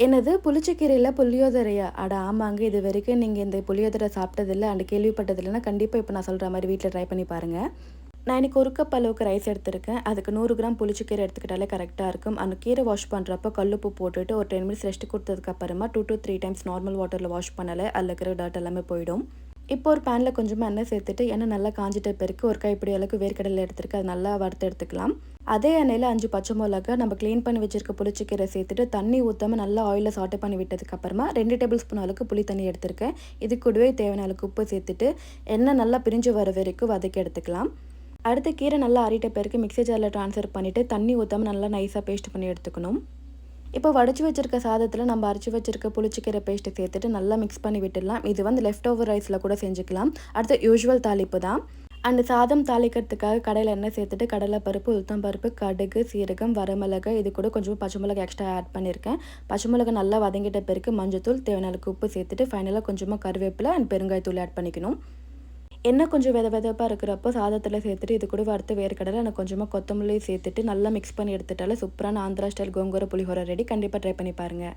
என்னது புளிச்சக்கீரையில் புளியோதரையா? அட ஆமாங்க. இது வரைக்கும் நீங்கள் இந்த புளியோதரை சாப்பிட்டதில்ல அண்ட் கேள்விப்பட்டதில்லைன்னா கண்டிப்பாக இப்போ நான் சொல்கிற மாதிரி வீட்டில் ட்ரை பண்ணி பாருங்கள். நான் இன்றைக்கி 1 கப் அளவுக்கு ரைஸ் எடுத்திருக்கேன். அதுக்கு 100 கிராம் புளிச்சக்கீரை எடுத்துக்கிட்டாலே கரெக்டாக இருக்கும். அந்த கீரை வாஷ் பண்ணுறப்போ கல்லுப்பு போட்டுட்டு ஒரு 10 மினிட்ஸ் ரெஸ்ட் கொடுத்ததுக்கப்புறமா 2 to 3 டைம்ஸ் நார்மல் வாட்டரில் வாஷ் பண்ணாலே அதில் இருக்கிற டர்ட் எல்லாமே போயிடும். இப்போ ஒரு பேனில் கொஞ்சமாக எண்ணெய் சேர்த்துட்டு எண்ணெய் நல்லா காஞ்சிட்ட பிறகு ஒரு கைப்பிடி அளவுக்கு வேர்க்கடலை எடுத்துருக்கு. அது நல்லா வறுத்து எடுத்துக்கலாம். அதே எண்ணெயில் 5 பச்சை மிளகா நம்ம க்ளீன் பண்ணி வச்சிருக்க புளிச்சக்கீரை சேர்த்துட்டு தண்ணி ஊற்றாமல் நல்லா ஆயிலில் சாட்டை பண்ணி விட்டதுக்கப்புறமா 2 டேபிள் ஸ்பூன் அளவுக்கு புளி தண்ணி எடுத்திருக்கேன். இது கூடவே தேவையான அளவுக்கு உப்பு சேர்த்துட்டு எண்ணெய் நல்லா பிரிஞ்சு வர வரைக்கும் வதக்கி எடுத்துக்கலாம். அடுத்து கீரை நல்லா ஆறிட்ட பிறகு மிக்ஸி ஜாரில் ட்ரான்ஸ்ஃபர் பண்ணிவிட்டு தண்ணி ஊற்றாமல் நல்லா நைஸாக பேஸ்ட் பண்ணி எடுத்துக்கணும். இப்போ வடிச்சு வச்சிருக்க சாதத்தில் நம்ம அரைச்சி வச்சிருக்க புளிச்சக்கீரை பேஸ்ட்டை சேர்த்துட்டு நல்லா மிக்ஸ் பண்ணி விட்டுடலாம். இது லெஃப்ட் ஓவர் ரைஸில் கூட செஞ்சுக்கலாம். அடுத்து யூஷுவல் தாளிப்பு தான். அந்த சாதம் தாளிக்கிறதுக்காக கடையில் எண்ணெய் சேர்த்துட்டு கடலைப்பருப்பு, உளுத்தம் பருப்பு, கடுகு, சீரகம், வரமிளகாய் இது கூட கொஞ்சம் பச்சை மிளகாய் எக்ஸ்ட்ரா ஆட் பண்ணியிருக்கேன். பச்சை மிளகாய் நல்லா வதங்கிட்ட பிறகு மஞ்சத்தூள், தேவையான அளவுக்கு உப்பு சேர்த்துட்டு ஃபைனலாக கொஞ்சமாக கருவேப்பிலை அண்ட் பெருங்காயத்தூள் ஆட் பண்ணிக்கணும். எண்ணெய் கொஞ்சம் வெதப்பாக இருக்கிறப்போ சாதத்தில் சேர்த்துட்டு இது கூட வறுத்து வேர்க்கடலை நான் கொஞ்சமாக கொத்தமல்லி சேர்த்துட்டு நல்லா மிக்ஸ் பண்ணி எடுத்துட்டாலே சூப்பரான ஆந்திரா ஸ்டைல் கோங்கூர புளிஹோரை ரெடி. கண்டிப்பாக ட்ரை பண்ணி பாருங்கள்.